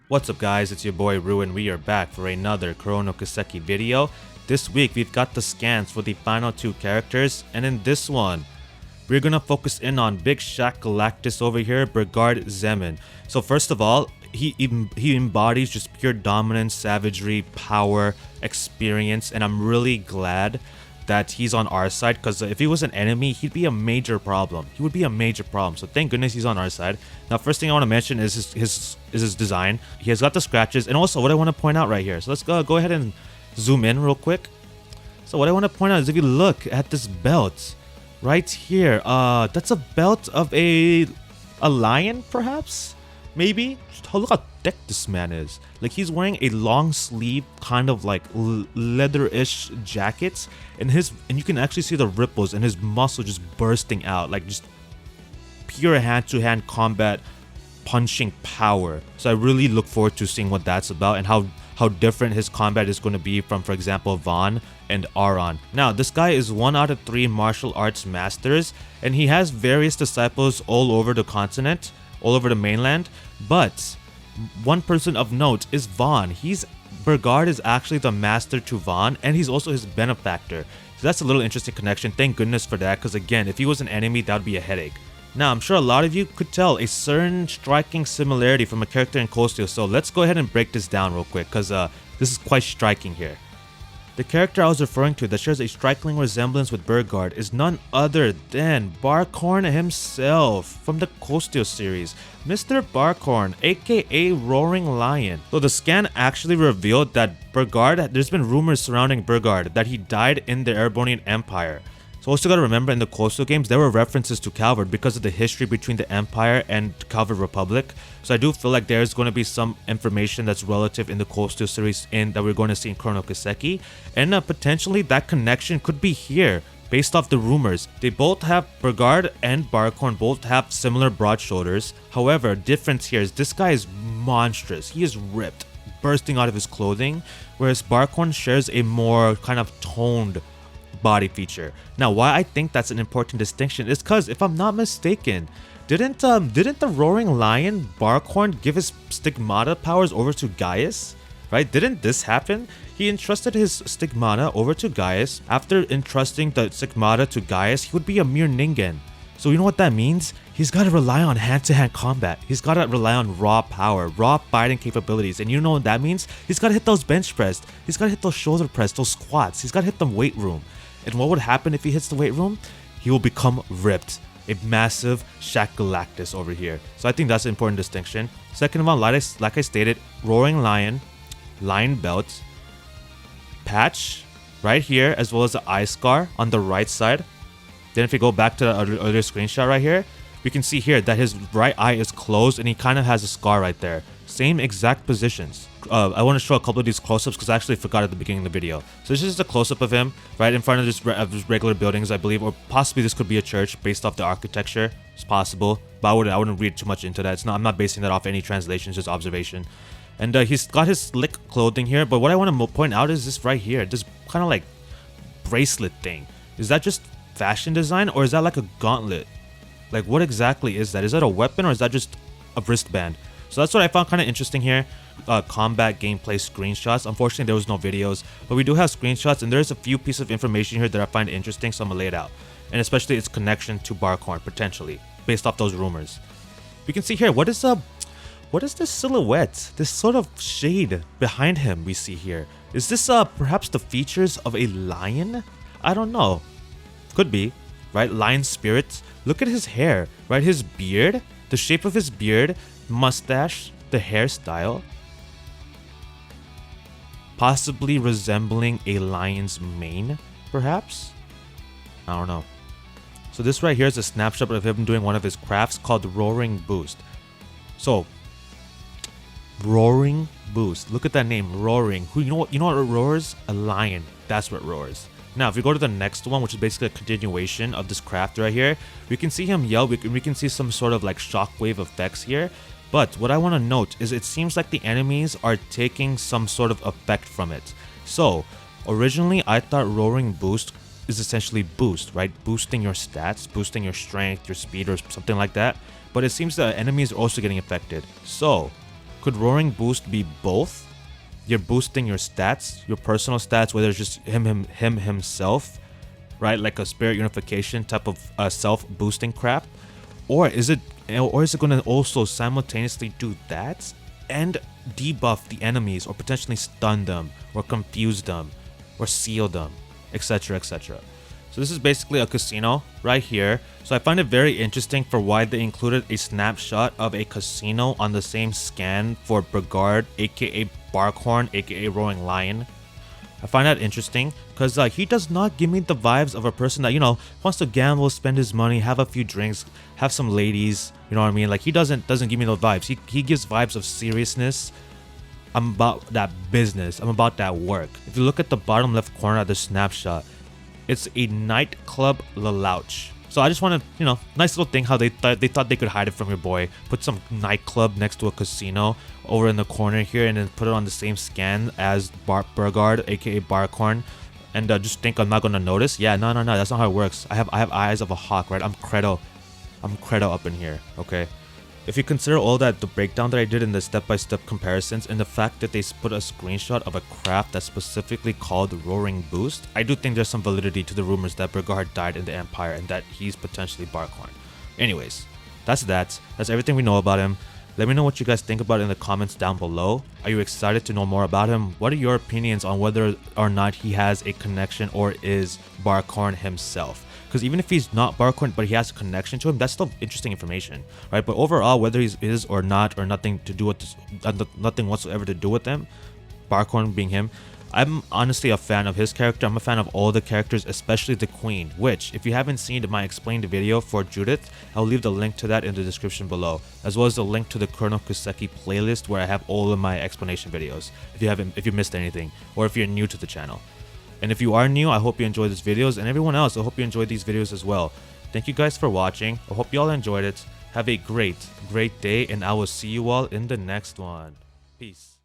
What's up guys, it's your boy Ru and we are back for another Kuro no Kiseki video. This week we've got the scans for the final two characters, and in this one, we're gonna focus in on Big Shaq Galactus over here, Bergard Zeman. So first of all, he embodies just pure dominance, savagery, power, experience, and I'm really glad that he's on our side, because if he was an enemy, he'd be a major problem. He would be a major problem. So thank goodness he's on our side. Now, first thing I want to mention is his design. He has got the scratches, and also what I want to point out right here. So let's go ahead and zoom in real quick. So what I want to point out is if you look at this belt right here, that's a belt of a lion, perhaps, maybe. Look how thick this man is. Like, he's wearing a long sleeve kind of like leather-ish jacket, and you can actually see the ripples and his muscle just bursting out, like just pure hand-to-hand combat punching power. So I really look forward to seeing what that's about and how different his combat is going to be from, for example, Vaughn and Aron. Now, this guy is 1 out of 3 martial arts masters, and he has various disciples all over the continent, all over the mainland, but one person of note is Vaughn. Bergard is actually the master to Vaughn, and he's also his benefactor. So that's a little interesting connection. Thank goodness for that, because again, if he was an enemy, that would be a headache. Now, I'm sure a lot of you could tell a certain striking similarity from a character in Kostyo, so let's go ahead and break this down real quick, because this is quite striking here. The character I was referring to that shares a striking resemblance with Bergard is none other than Barkhorn himself from the Kostyo series, Mr. Barkhorn, aka Roaring Lion. So the scan actually revealed that there's been rumors surrounding Bergard that he died in the Erebonian Empire. So also gotta remember, in the Kostyo games, there were references to Calvard because of the history between the Empire and Calvard Republic. So I do feel like there's going to be some information that's relative in the Kostyo series that we're going to see in Kuro no Kiseki. And potentially that connection could be here, based off the rumors. They both have, Bergard and Barkhorn both have similar broad shoulders. However, difference here is this guy is monstrous. He is ripped, bursting out of his clothing, whereas Barkhorn shares a more kind of toned body feature. Now, why I think that's an important distinction is because, if I'm not mistaken, didn't the Roaring Lion Barkhorn give his stigmata powers over to Gaius? Right? Didn't this happen? He entrusted his stigmata over to Gaius. After entrusting the stigmata to Gaius, he would be a mere ningen. So you know what that means? He's got to rely on hand-to-hand combat. He's got to rely on raw power, raw fighting capabilities. And you know what that means? He's got to hit those bench press. He's got to hit those shoulder press, those squats. He's got to hit the weight room. And what would happen if he hits the weight room? He will become ripped. A massive Shaq Galactus over here. So I think that's an important distinction. Second of all, like I stated, Roaring Lion, Lion belt, patch right here, as well as the eye scar on the right side. Then if you go back to the earlier screenshot right here, we can see here that his right eye is closed and he kind of has a scar right there. Same exact positions. I want to show a couple of these close-ups because I actually forgot at the beginning of the video. So this is just a close-up of him right in front of just regular buildings, I believe, or possibly this could be a church based off the architecture. It's possible, but I wouldn't read too much into that. I'm not basing that off any translations, just observation. And he's got his slick clothing here, but what I want to point out is this right here, this kind of like bracelet thing. Is that just fashion design, or is that like a gauntlet? Like, what exactly is that? Is that a weapon, or is that just a wristband? So that's what I found kind of interesting here. Combat gameplay screenshots. Unfortunately, there was no videos, but we do have screenshots, and there's a few pieces of information here that I find interesting, so I'm gonna lay it out. And especially its connection to Barkhorn, potentially, based off those rumors. We can see here, what is this silhouette? This sort of shade behind him we see here. Is this perhaps the features of a lion? I don't know. Could be, right? Lion spirits. Look at his hair, right? His beard, the shape of his beard, mustache, the hairstyle, possibly resembling a lion's mane, perhaps? I don't know. So this right here is a snapshot of him doing one of his crafts called Roaring Boost. So, Roaring Boost. Look at that name, Roaring. You know what roars? A lion. That's what roars. Now, if we go to the next one, which is basically a continuation of this craft right here, we can see him yell. We can see some sort of like shockwave effects here. But what I want to note is it seems like the enemies are taking some sort of effect from it. So, originally I thought Roaring Boost is essentially boost, right? Boosting your stats, boosting your strength, your speed, or something like that. But it seems that enemies are also getting affected. So, Could Roaring Boost be both? You're boosting your stats, your personal stats, whether it's just himself, right? Like a spirit unification type of self-boosting crap, or is it going to also simultaneously do that and debuff the enemies, or potentially stun them, or confuse them, or seal them, etc., etc. So this is basically a casino right here. So I find it very interesting for why they included a snapshot of a casino on the same scan for Bergard, aka Barkhorn, aka Roaring Lion. I find that interesting because he does not give me the vibes of a person that, you know, wants to gamble, spend his money, have a few drinks, have some ladies, you know what I mean? Like, he doesn't give me those vibes. He gives vibes of seriousness. I'm about that business. I'm about that work. If you look at the bottom left corner of the snapshot, it's a nightclub Lelouch. So I just want to, you know, nice little thing how they thought they could hide it from your boy. Put some nightclub next to a casino over in the corner here, and then put it on the same scan as Bergard, aka Barkhorn, and just think I'm not gonna notice. Yeah, no, that's not how it works. I have eyes of a hawk, right? I'm Credo up in here, okay? If you consider all that, the breakdown that I did in the step-by-step comparisons, and the fact that they put a screenshot of a craft that's specifically called Roaring Boost, I do think there's some validity to the rumors that Bergard died in the Empire and that he's potentially Barkhorn. Anyways, that's everything we know about him. Let me know what you guys think about it in the comments down below. Are you excited to know more about him? What are your opinions on whether or not he has a connection or is Barkhorn himself? Because even if he's not Barkhorn, but he has a connection to him, that's still interesting information, right? But overall, whether he is or not, or nothing to do with this, nothing whatsoever to do with them, Barkhorn being him, I'm honestly a fan of his character. I'm a fan of all the characters, especially the Queen, which, if you haven't seen my explained video for Judith, I'll leave the link to that in the description below, as well as the link to the Kuro Kiseki playlist where I have all of my explanation videos, if you missed anything, or if you're new to the channel. And if you are new, I hope you enjoyed these videos, and everyone else, I hope you enjoyed these videos as well. Thank you guys for watching. I hope you all enjoyed it. Have a great day, and I will see you all in the next one. Peace.